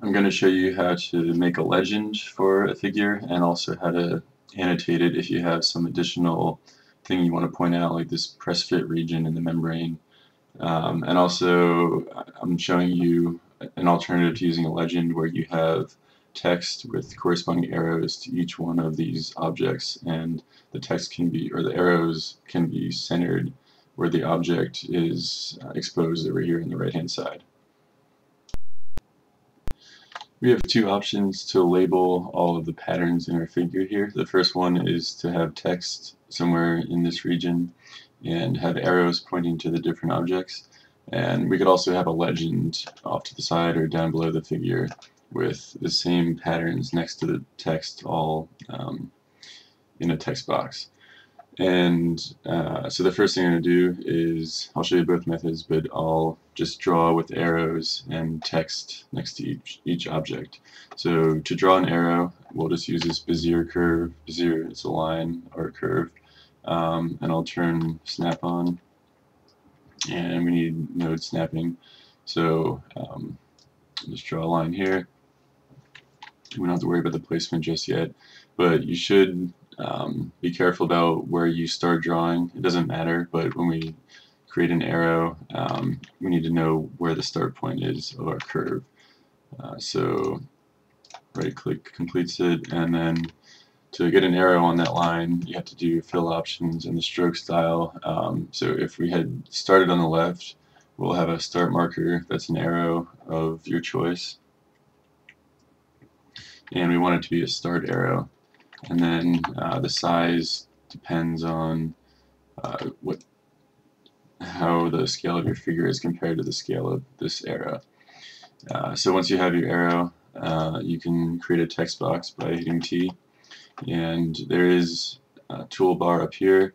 I'm going to show you how to make a legend for a figure and also how to annotate it if you have some additional thing you want to point out, like this press fit region in the membrane. And also I'm showing you an alternative to using a legend where you have text with corresponding arrows to each one of these objects, and the text can be, or the arrows can be centered where the object is exposed over here on the right hand side. We have two options to label all of the patterns in our figure here. The first one is to have text somewhere in this region and have arrows pointing to the different objects. And we could also have a legend off to the side or down below the figure with the same patterns next to the text, all in a text box. And so the first thing I'm going to do is, I'll show you both methods, but I'll just draw with arrows and text next to each object. So to draw an arrow, we'll just use this Bezier curve. Bezier is a line or a curve. And I'll turn snap on, and we need node snapping. So just draw a line here. We don't have to worry about the placement just yet, but you should be careful about where you start drawing. It doesn't matter, but when we create an arrow, we need to know where the start point is of our curve. So right click completes it, and then to get an arrow on that line you have to do fill options and the stroke style. So if we had started on the left, we'll have a start marker that's an arrow of your choice, and we want it to be a start arrow. And then the size depends on how the scale of your figure is compared to the scale of this arrow. So once you have your arrow, you can create a text box by hitting T, and there is a toolbar up here,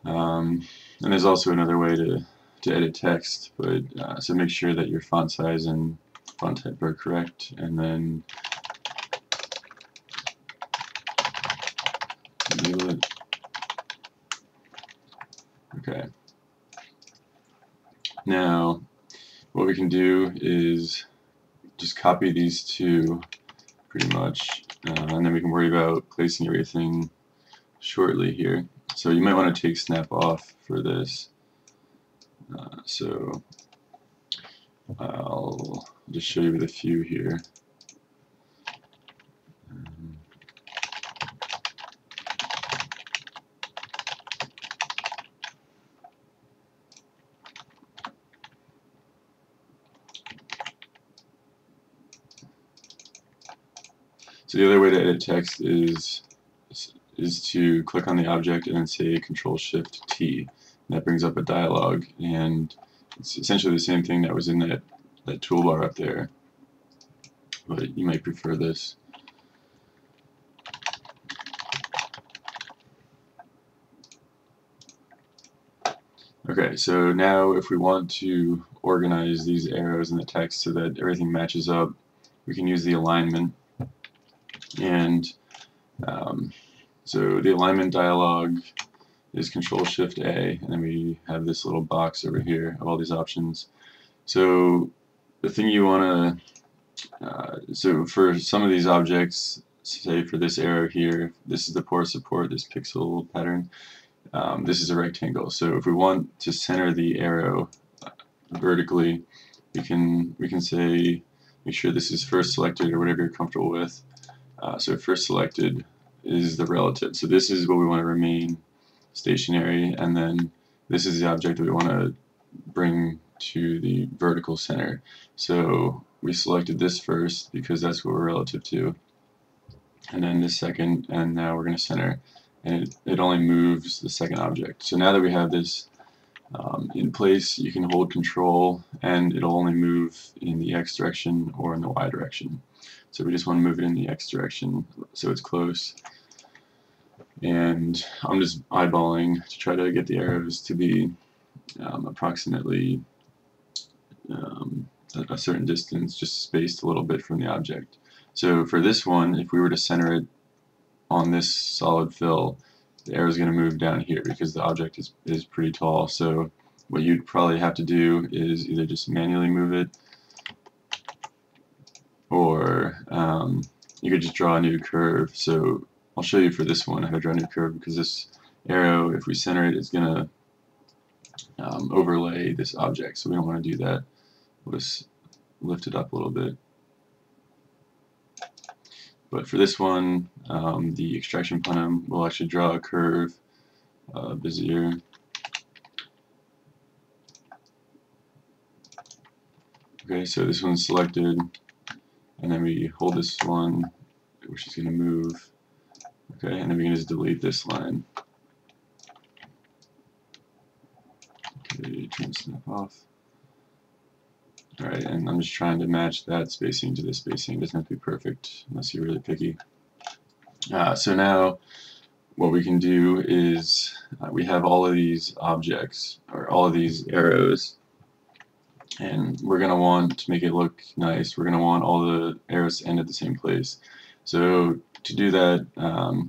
and there's also another way to edit text, but so make sure that your font size and font type are correct, and then enable it. Okay. Now, what we can do is just copy these two pretty much, and then we can worry about placing everything shortly here. So you might want to take snap off for this. So I'll just show you with a few here. So the other way to edit text is to click on the object and then say Control-Shift-T. That brings up a dialog, and it's essentially the same thing that was in that toolbar up there, but you might prefer this. Okay, so now if we want to organize these arrows in the text so that everything matches up, we can use the alignment. And so the alignment dialog is Control-Shift-A, and then we have this little box over here of all these options. So the thing you want to, so for some of these objects, say for this arrow here, this is the pore support, this pixel pattern, this is a rectangle. So if we want to center the arrow vertically, we can say, make sure this is first selected or whatever you're comfortable with. So first selected is the relative. So this is what we want to remain stationary, and then this is the object that we want to bring to the vertical center. So we selected this first because that's what we're relative to, and then this second, and now we're going to center, and it only moves the second object. So now that we have this in place, you can hold Control and it'll only move in the X direction or in the Y direction. So we just want to move it in the X direction so it's close. And I'm just eyeballing to try to get the arrows to be approximately a certain distance, just spaced a little bit from the object. So for this one, if we were to center it on this solid fill, the arrow is going to move down here because the object is pretty tall. So what you'd probably have to do is either just manually move it or you could just draw a new curve. So I'll show you for this one how to draw a new curve, because this arrow, if we center it, is going to overlay this object, so we don't want to do that. We'll just lift it up a little bit. But for this one, the extraction plenum will actually draw a curve, Bezier. Okay, so this one's selected, and then we hold this one, which is going to move. Okay, and then we can just delete this line. Okay, turn snap off. Alright, and I'm just trying to match that spacing to this spacing. It doesn't have to be perfect unless you're really picky. So now what we can do is we have all of these objects, or all of these arrows, and we're going to want to make it look nice. We're going to want all the arrows to end at the same place. So to do that,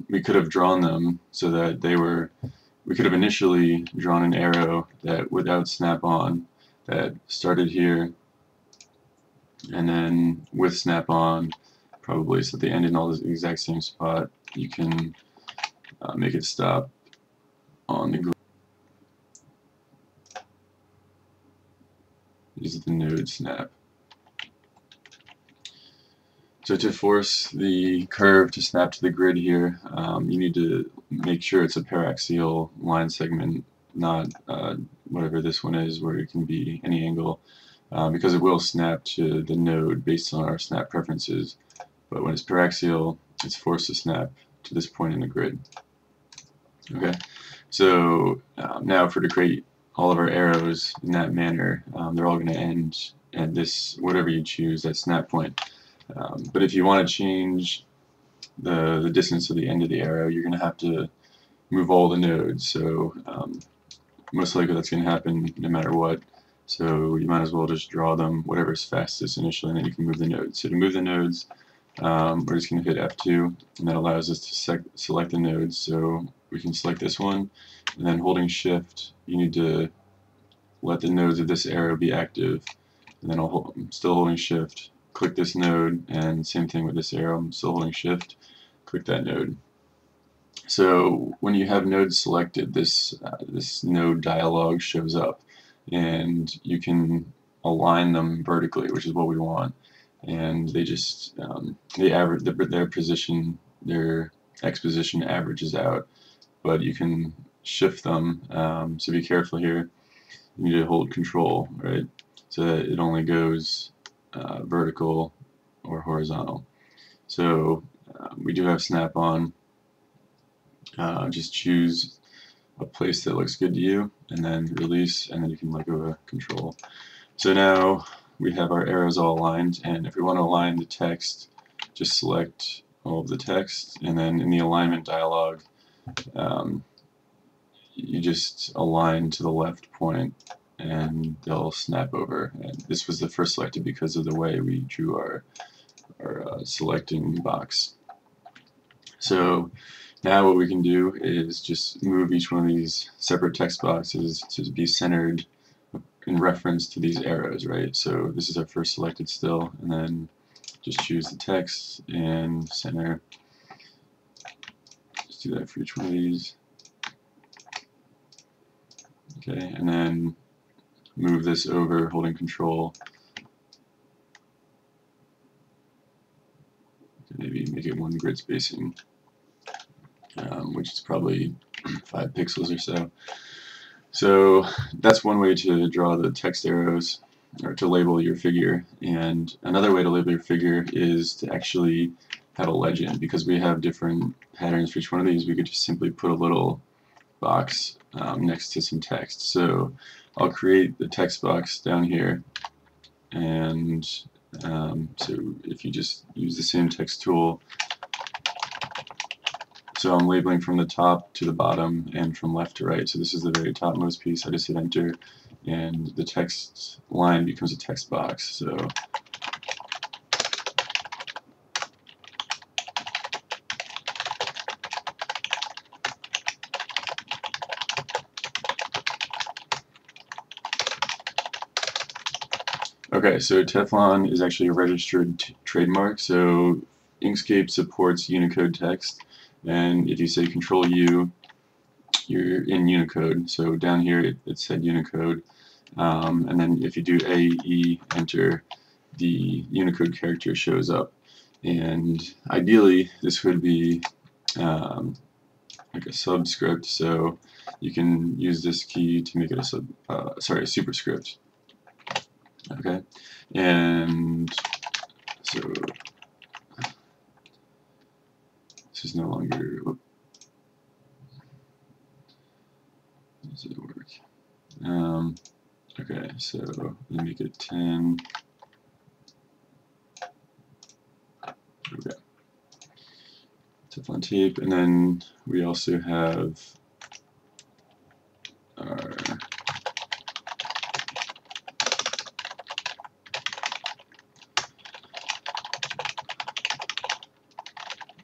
we could have drawn them so that they were, we could have initially drawn an arrow that without snap-on that started here, and then with snap-on, probably so that they end in all the exact same spot. You can make it stop on the grid. Use the node snap. So to force the curve to snap to the grid here, you need to make sure it's a paraxial line segment, not whatever this one is, where it can be any angle, because it will snap to the node based on our snap preferences. But when it's paraxial, it's forced to snap to this point in the grid. Okay, so now to create all of our arrows in that manner, they're all going to end at this, whatever you choose, that snap point. But if you want to change the distance to the end of the arrow, you're going to have to move all the nodes. So most likely that's going to happen no matter what. So you might as well just draw them whatever's fastest initially, and then you can move the nodes. So to move the nodes, we're just going to hit F2, and that allows us to select the nodes. So we can select this one, and then holding Shift, you need to let the nodes of this arrow be active. And then I'm still holding Shift, click this node, and same thing with this arrow. I'm still holding Shift, click that node. So when you have nodes selected, this node dialog shows up, and you can align them vertically, which is what we want. And they just they average their position, their X position averages out, but you can shift them. So be careful here. You need to hold Control, right, so that it only goes vertical or horizontal. So we do have snap-on. Just choose a place that looks good to you, and then release, and then you can let go of Control. So now we have our arrows all aligned, and if we want to align the text, just select all of the text, and then in the alignment dialog, you just align to the left point, and they'll snap over. And this was the first selected because of the way we drew our selecting box. So now what we can do is just move each one of these separate text boxes to be centered in reference to these arrows, right? So this is our first selected still, and then just choose the text and center. Just do that for each one of these. Okay, and then move this over holding Control. Maybe make it one grid spacing, which is probably 5 pixels or so. So that's one way to draw the text arrows, or to label your figure. And another way to label your figure is to actually have a legend. Because we have different patterns for each one of these, we could just simply put a little box next to some text. So I'll create the text box down here, and so if you just use the same text tool, so I'm labeling from the top to the bottom and from left to right. So this is the very topmost piece. I just hit enter, and the text line becomes a text box. So Okay, so Teflon is actually a registered trademark. So Inkscape supports Unicode text, and if you say Control U, you're in Unicode. So down here it said Unicode, and then if you do A, E, enter, the Unicode character shows up. And ideally, this would be like a subscript, so you can use this key to make it a superscript. Okay, and so this is no longer. Whoop, does it work? Okay, so let me make it 10. Okay. Teflon tape, and then we also have our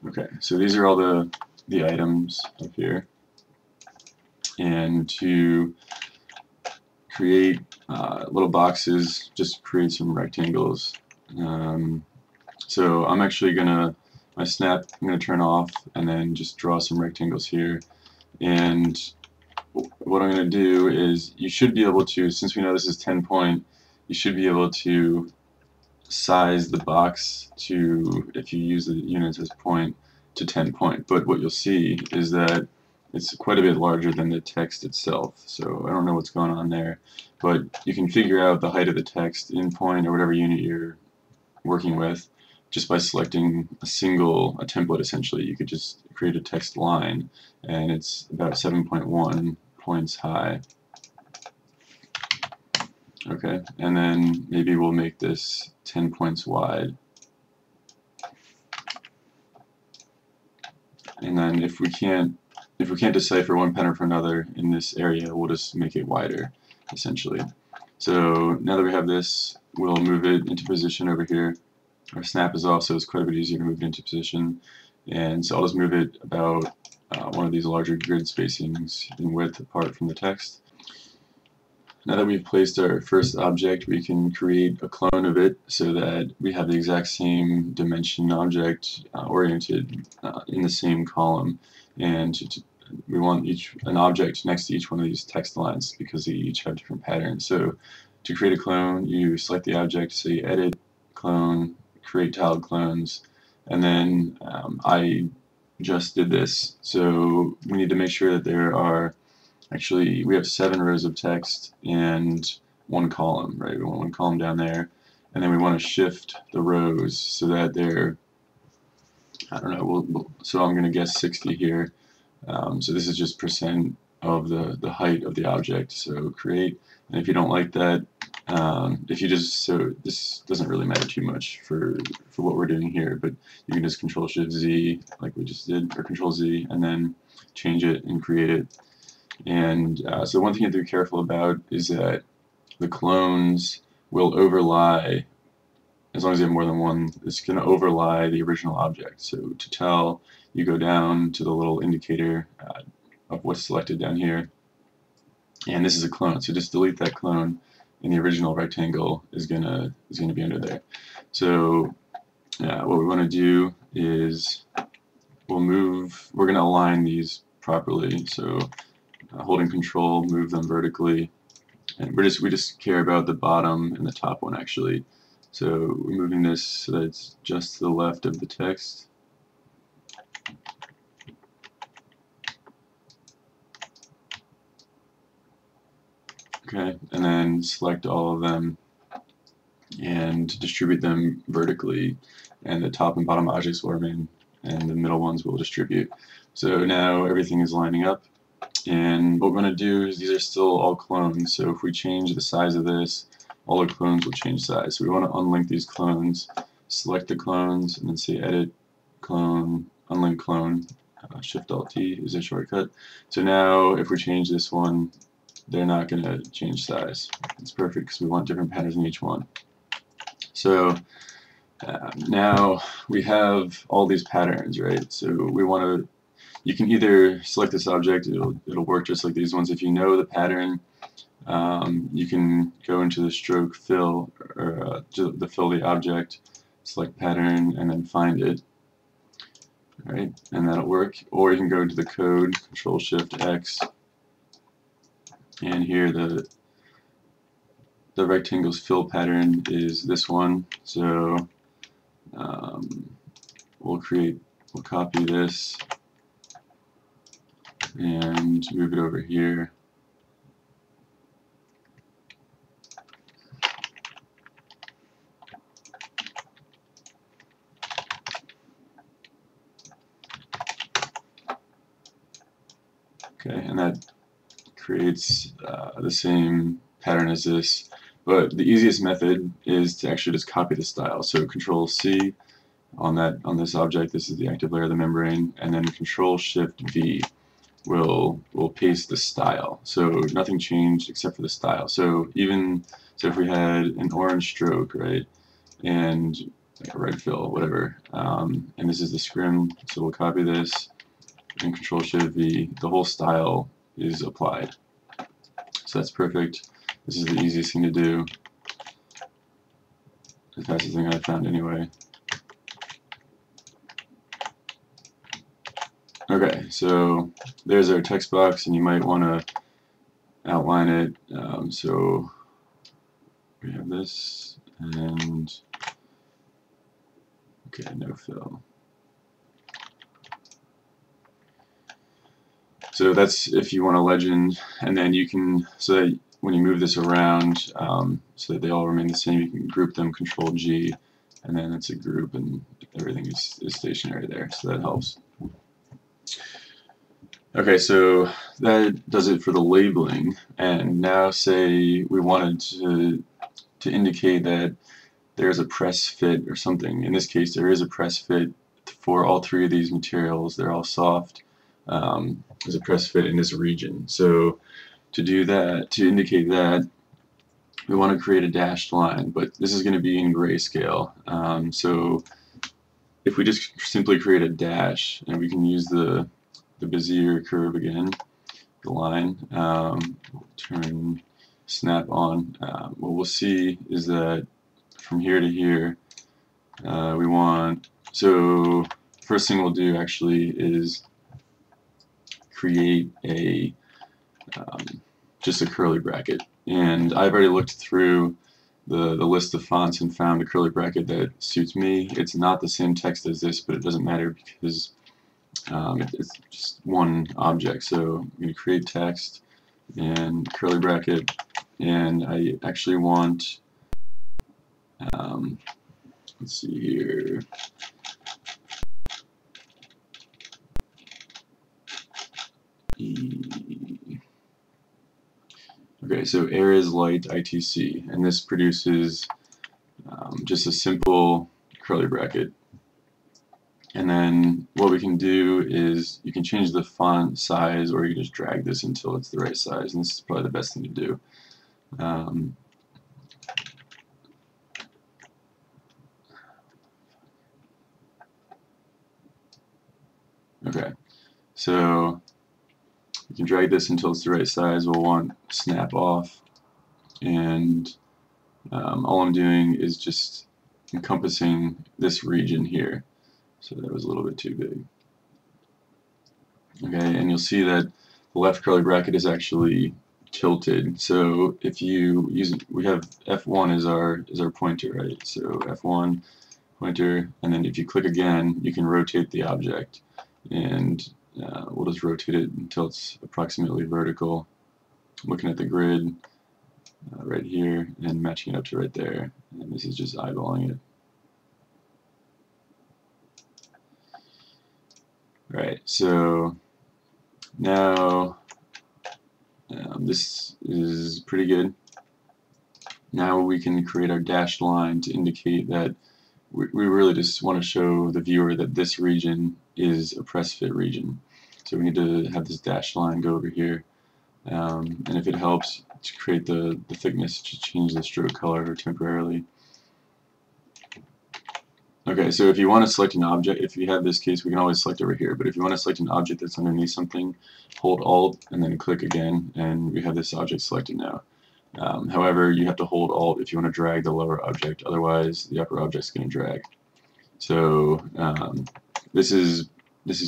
okay, so these are all the items up here, and to create little boxes, just create some rectangles. So I'm actually gonna my snap I'm gonna turn off and then just draw some rectangles here. And what I'm gonna do is you should be able to, since we know this is 10 point, you should be able to size the box to, if you use the units as point, to 10 point. But what you'll see is that it's quite a bit larger than the text itself. So I don't know what's going on there, but you can figure out the height of the text in point or whatever unit you're working with just by selecting a template. Essentially, you could just create a text line, and it's about 7.1 points high. Okay, and then maybe we'll make this 10 points wide. And then if we can't decipher one pattern from another in this area, we'll just make it wider, essentially. So now that we have this, we'll move it into position over here. Our snap is off, so it's quite a bit easier to move it into position. And so I'll just move it about one of these larger grid spacings in width apart from the text. Now that we've placed our first object, we can create a clone of it so that we have the exact same dimension object oriented in the same column. And we want an object next to each one of these text lines because they each have different patterns. So to create a clone, you select the object, so you edit, clone, create tiled clones, and then I just did this. So we need to make sure that there are we have 7 rows of text and 1 column, right? We want 1 column down there, and then we want to shift the rows so that they're, I don't know, so I'm going to guess 60 here. So this is just percent of the height of the object. So create, and if you don't like that, so this doesn't really matter too much for what we're doing here, but you can just Control-Shift-Z like we just did, or Control-Z, and then change it and create it. And so one thing you have to be careful about is that the clones will overlie, as long as you have more than one, it's going to overlie the original object. So to tell, you go down to the little indicator of what's selected down here, and this is a clone. So just delete that clone, and the original rectangle is gonna be under there. So what we want to do is we're going to align these properly. So holding Control, move them vertically, and we just care about the bottom and the top one actually. So we're moving this so that it's just to the left of the text. Okay, and then select all of them and distribute them vertically, and the top and bottom objects will remain, and the middle ones will distribute. So now everything is lining up. And what we're going to do is these are still all clones, so if we change the size of this, all the clones will change size. So we want to unlink these clones, select the clones, and then say Edit, Clone, Unlink Clone. Shift-Alt-T is a shortcut. So now if we change this one, they're not going to change size. It's perfect because we want different patterns in each one. So now we have all these patterns, right? So we want to you can either select this object, it'll work just like these ones. If you know the pattern, you can go into the stroke fill, or the fill the object, select pattern, and then find it. Alright, and that'll work. Or you can go into the code, Control-Shift-X, and here the rectangle's fill pattern is this one. So we'll copy this and move it over here. Okay, and that creates the same pattern as this, but the easiest method is to actually just copy the style. So Control-C on this object. This is the active layer of the membrane, and then Control-Shift-V will paste the style. So nothing changed except for the style. So if we had an orange stroke, right, and like a red fill, whatever, and this is the scrim, so we'll copy this and Control-Shift-V. The whole style is applied. So that's perfect. This is the easiest thing to do. The fastest thing I've found anyway. Okay, so there's our text box, and you might want to outline it. So we have this, and okay, no fill. So that's if you want a legend, and then you can, so that when you move this around, so that they all remain the same, you can group them, Control-G, and then it's a group, and everything is stationary there, so that helps. Okay, so that does it for the labeling, and now say we wanted to indicate that there's a press fit or something. In this case, there is a press fit for all three of these materials. They're all soft. There's a press fit in this region. So to do that, to indicate that, we want to create a dashed line, but this is going to be in grayscale. So if we just simply create a dash, and we can use the Bezier curve again, the line, turn snap on, what we'll see is that from here to here, we want, so first thing we'll do actually is create a just a curly bracket, and I've already looked through the list of fonts and found a curly bracket that suits me. It's not the same text as this, but it doesn't matter because it's just one object. So I'm going to create text and curly bracket, and I actually want, let's see here, okay, so air is light ITC, and this produces just a simple curly bracket. And then what we can do is you can change the font size, or you can just drag this until it's the right size, and this is probably the best thing to do. Okay, so you can drag this until it's the right size. We'll want snap off, and all I'm doing is just encompassing this region here. So that was a little bit too big. Okay, and you'll see that the left curly bracket is actually tilted. So if you use, we have F1 as our pointer, right? So F1 pointer, and then if you click again, you can rotate the object, and we'll just rotate it until it's approximately vertical. Looking at the grid right here and matching it up to right there, and this is just eyeballing it. Right, so now this is pretty good. Now we can create our dashed line to indicate that we really just want to show the viewer that this region is a press fit region. So we need to have this dashed line go over here, and if it helps to create the thickness, to change the stroke color temporarily. Okay, so if you want to select an object, if you have this case, we can always select over here, but if you want to select an object that's underneath something, hold Alt and then click again, and we have this object selected now. However, you have to hold Alt if you want to drag the lower object, otherwise the upper object's going to drag. So this is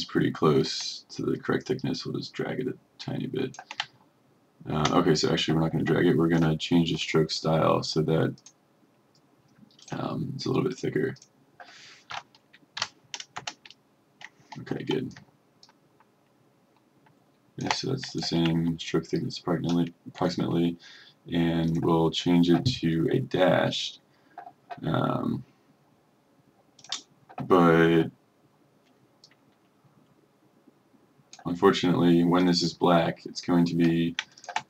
pretty close to the correct thickness. We'll just drag it a tiny bit. Okay, so actually we're not going to drag it. We're going to change the stroke style so that it's a little bit thicker. Okay, good. Yeah, so that's the same stroke thickness approximately, and we'll change it to a dash. But unfortunately, when this is black, it's going to be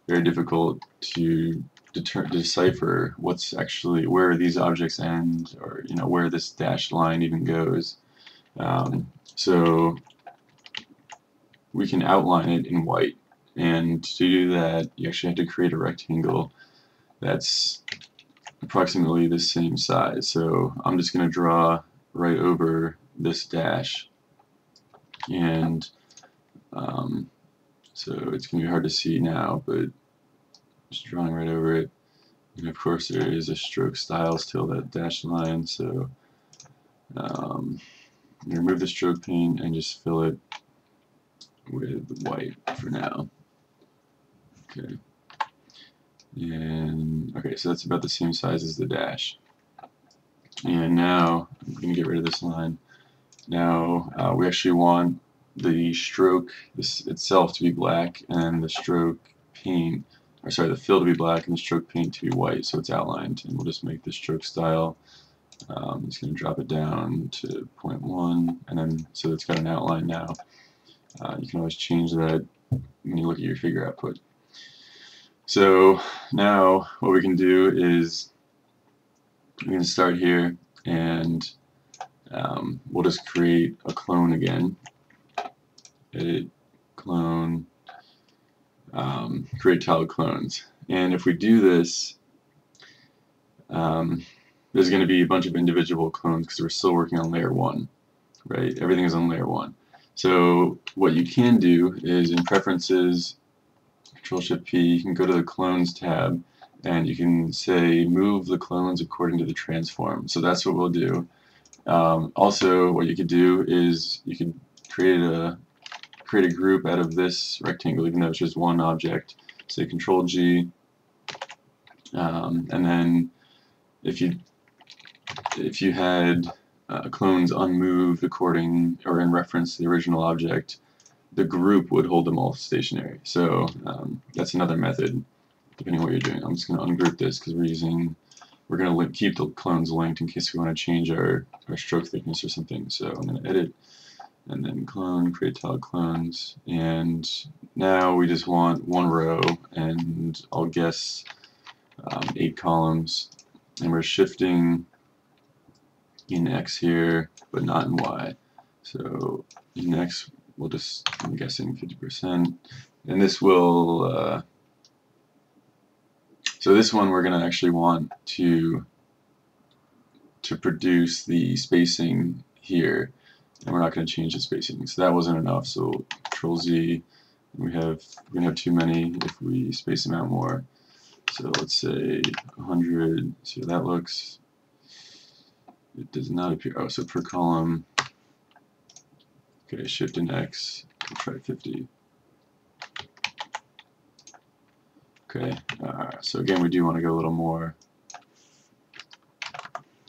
very difficult to decipher what's actually where these objects end, or where this dashed line even goes. So we can outline it in white, and to do that, you actually have to create a rectangle that's approximately the same size. So I'm just going to draw right over this dash, and so it's going to be hard to see now, but just drawing right over it. And of course there is a stroke style still, that dashed line, so remove the stroke paint and just fill it with white for now. Okay. And okay, so that's about the same size as the dash. And now I'm going to get rid of this line. Now we actually want the stroke itself to be black, and the stroke paint, or sorry, the fill to be black and the stroke paint to be white, so it's outlined. And we'll just make the stroke style. I'm just going to drop it down to 0.1, and then so it's got an outline now. You can always change that when you look at your figure output. So now what we can do is we can start here, and we'll just create a clone again. Edit, clone, create tiled clones. And if we do this, there's going to be a bunch of individual clones because we're still working on layer 1, right? Everything is on layer 1. So what you can do is in Preferences, Control-Shift-P, you can go to the Clones tab, and you can say move the clones according to the transform. So that's what we'll do. Also, what you could do is you could create a group out of this rectangle, even though it's just one object. Say Control-G, and then if you had clones unmoved according or in reference to the original object, the group would hold them all stationary. So that's another method, depending on what you're doing. I'm just going to ungroup this because we're going to keep the clones linked in case we want to change our stroke thickness or something. So I'm going to edit and then clone, create tiled clones, and now we just want one row, and I'll guess 8 columns, and we're shifting in X here, but not in Y. So in X, we'll just, I'm guessing 50%, and this will, so this one we're going to actually want to produce the spacing here, and we're not going to change the spacing. So that wasn't enough, so Control-Z, we're going to have too many if we space them out more. So let's say 100, see how that looks. It does not appear, oh, so per column, okay, shift in X, we'll try 50. Okay, so again, we do want to go a little more.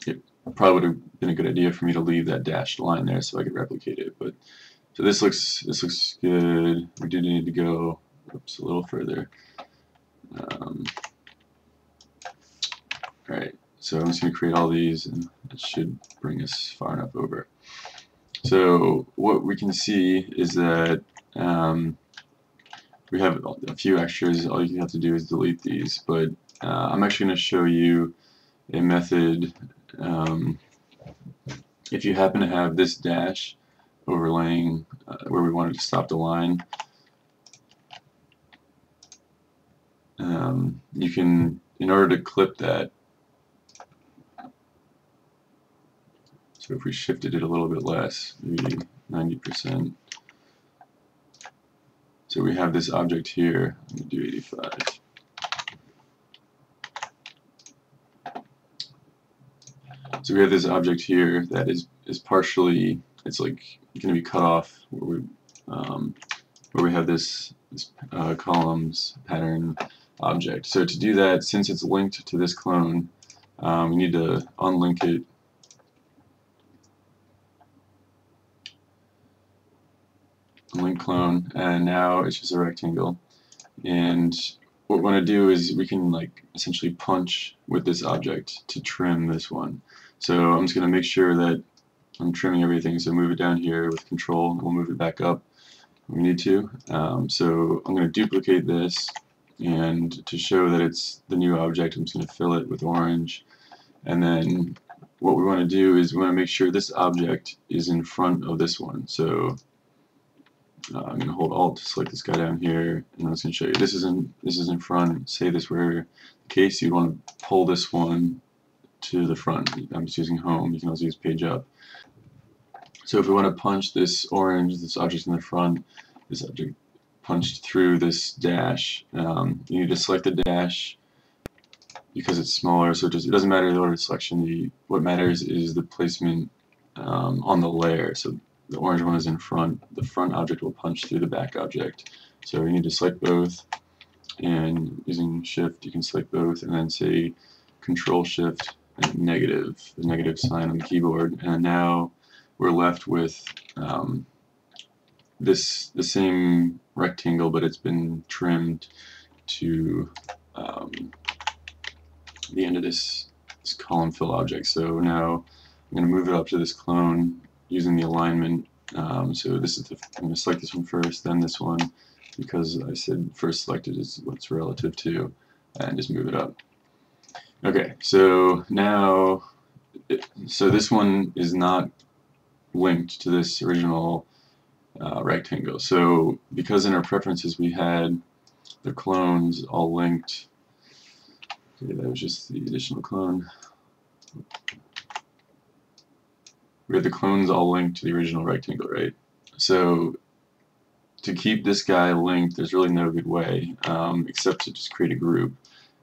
It probably would have been a good idea for me to leave that dashed line there so I could replicate it, but so this looks good. We do need to go, oops, a little further. Alright, so I'm just going to create all these, and it should bring us far enough over. So what we can see is that we have a few extras. All you have to do is delete these, but I'm actually going to show you a method. If you happen to have this dash overlaying where we wanted to stop the line, you can, in order to clip that, So if we shifted it a little bit less, maybe 90%. So we have this object here. I'm going to do 85. So we have this object here that is partially, it's like going to be cut off where we have this columns pattern object. So to do that, since it's linked to this clone, we need to unlink it. Link clone, and now it's just a rectangle. And what we want to do is we can like essentially punch with this object to trim this one. So I'm just going to make sure that I'm trimming everything. So move it down here with control, and we'll move it back up when we need to. So I'm going to duplicate this, and to show that it's the new object, I'm just going to fill it with orange. And then what we want to do is we want to make sure this object is in front of this one. So I'm going to hold Alt to select this guy down here, and I'm just going to show you this is in front. Say this were the case, you'd want to pull this one to the front. I'm just using Home. You can also use Page Up. So if we want to punch this orange, this object in the front, this object punched through this dash, you need to select the dash because it's smaller. So it doesn't matter the order of selection. What matters is the placement on the layer. So the orange one is in front. The front object will punch through the back object. So we need to select both, and using Shift you can select both, and then say Control Shift and negative, the negative sign on the keyboard, and now we're left with the same rectangle, but it's been trimmed to the end of this column fill object. So now I'm going to move it up to this clone using the alignment. So this is I'm going to select this one first, then this one, because I said first selected is what's relative to, and just move it up. Okay, so now, so this one is not linked to this original rectangle. So because in our preferences we had the clones all linked, okay, that was just the additional clone. We have the clones all linked to the original rectangle, right? So to keep this guy linked, there's really no good way except to just create a group.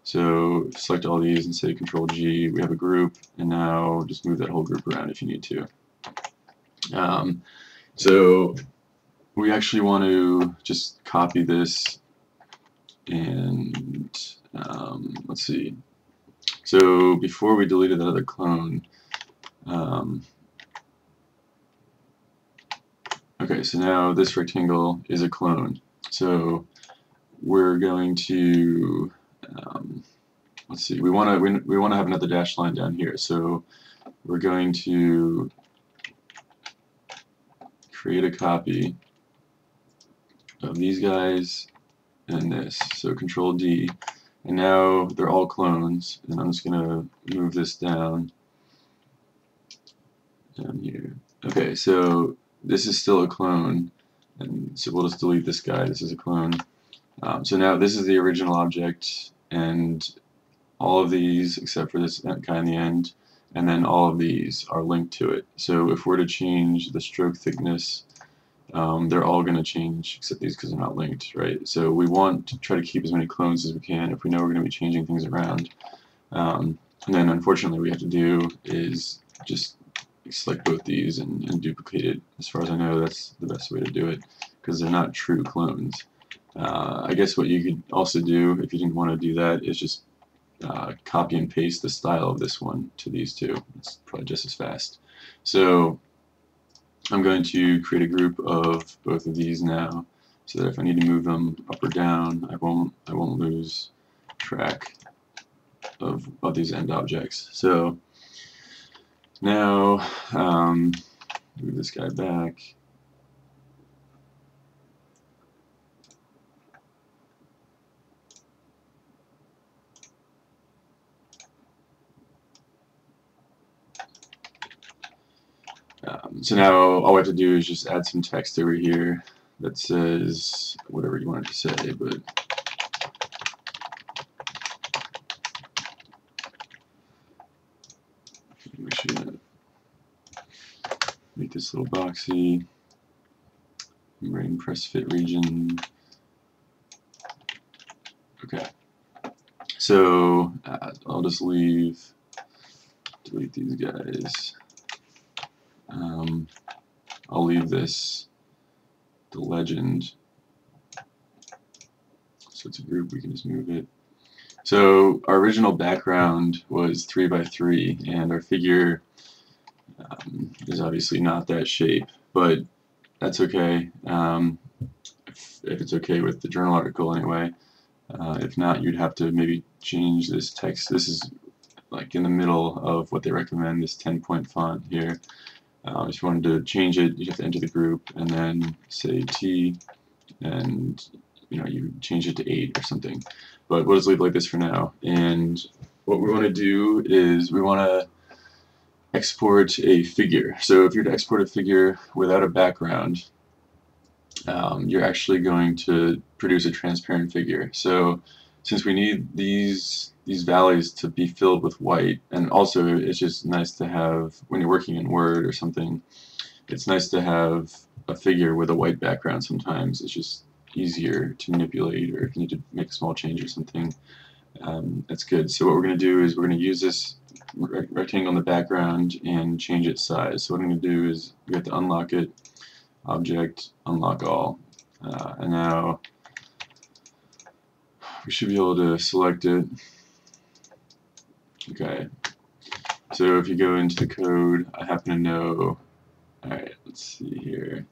So select all these and say Control G. We have a group, and now just move that whole group around if you need to. So we actually want to just copy this, and let's see. So before we deleted that other clone, okay, so now this rectangle is a clone. So we're going to let's see. We want to have another dashed line down here. So we're going to create a copy of these guys and this. So Control D, and now they're all clones. And I'm just going to move this down here. Okay, so this is still a clone, and so we'll just delete this guy. This is a clone. So now this is the original object, and all of these except for this guy in the end, and then all of these are linked to it. So if we're to change the stroke thickness, they're all going to change except these because they're not linked, right? So we want to try to keep as many clones as we can if we know we're going to be changing things around. And then unfortunately what we have to do is just select both these and duplicate it. As far as I know, that's the best way to do it because they're not true clones. I guess what you could also do if you didn't want to do that is just copy and paste the style of this one to these two. It's probably just as fast. So I'm going to create a group of both of these now, so that if I need to move them up or down, I won't lose track of these end objects. So now move this guy back. So now all we have to do is just add some text over here that says whatever you want it to say, but we should make this a little boxy. Bring press fit region. Okay. So I'll just delete these guys. I'll leave this, the legend. So it's a group, we can just move it. So our original background was 3 by 3, and our figure is obviously not that shape, but that's okay. If it's okay with the journal article anyway. If not, you'd have to maybe change this text. This is like in the middle of what they recommend, this 10-point font here. If you wanted to change it, you have to enter the group and then say T, and you change it to 8 or something. But we'll just leave it like this for now. And what we want to do is we want to export a figure. So if you're to export a figure without a background, you're actually going to produce a transparent figure. So since we need these valleys to be filled with white, and also it's just nice to have, when you're working in Word or something, it's nice to have a figure with a white background sometimes. It's just easier to manipulate, or if you need to make a small change or something, that's good. So what we're going to do is we're going to use this rectangle in the background and change its size. So what I'm going to do is we have to unlock it, object, unlock all, and now we should be able to select it. Okay, so if you go into the code, I happen to know, alright, let's see here.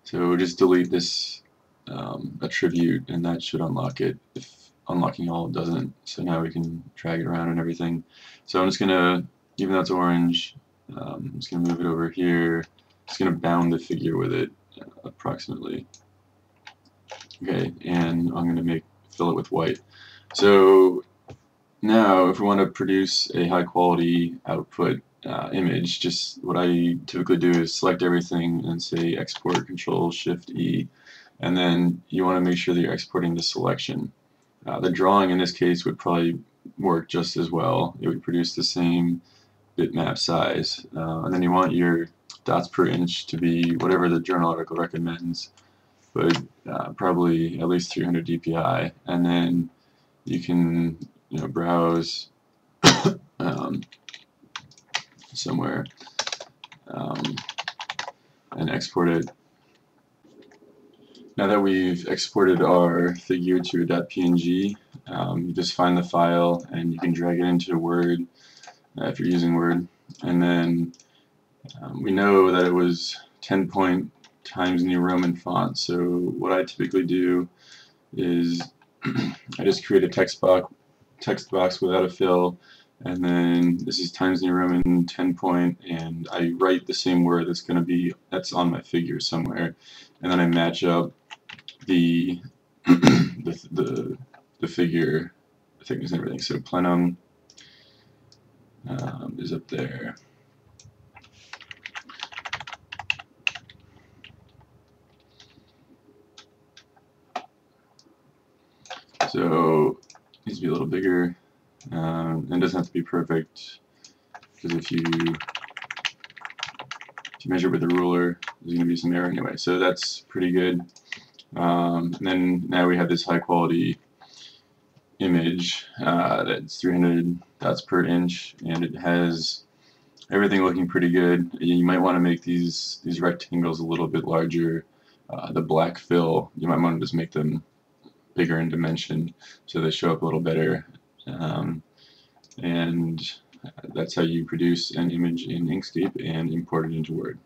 So just delete this attribute, and that should unlock it. If unlocking all doesn't, so now we can drag it around and everything. So I'm just gonna, even though it's orange, I'm just gonna move it over here. Just gonna bound the figure with it approximately. Okay, and I'm gonna fill it with white. So now, if we want to produce a high quality output image, just what I typically do is select everything and say export, Control Shift E, and then you want to make sure that you're exporting the selection. The drawing in this case would probably work just as well. It would produce the same bitmap size, and then you want your dots per inch to be whatever the journal article recommends, but probably at least 300 dpi, and then you can browse somewhere and export it. Now that we've exported our figure to a .png, you just find the file and you can drag it into Word if you're using Word, and then we know that it was 10-point Times New Roman font. So what I typically do is I just create a text box without a fill, and then this is Times New Roman 10-point, and I write the same word that's on my figure somewhere, and then I match up the figure thickness and everything. So plenum is up there. So it needs to be a little bigger, and it doesn't have to be perfect, because if you measure with a ruler, there's going to be some error anyway. So that's pretty good. And then now we have this high quality image that's 300 dots per inch, and it has everything looking pretty good. You might want to make these rectangles a little bit larger. The black fill, you might want to just make them bigger in dimension so they show up a little better, and that's how you produce an image in Inkscape and import it into Word.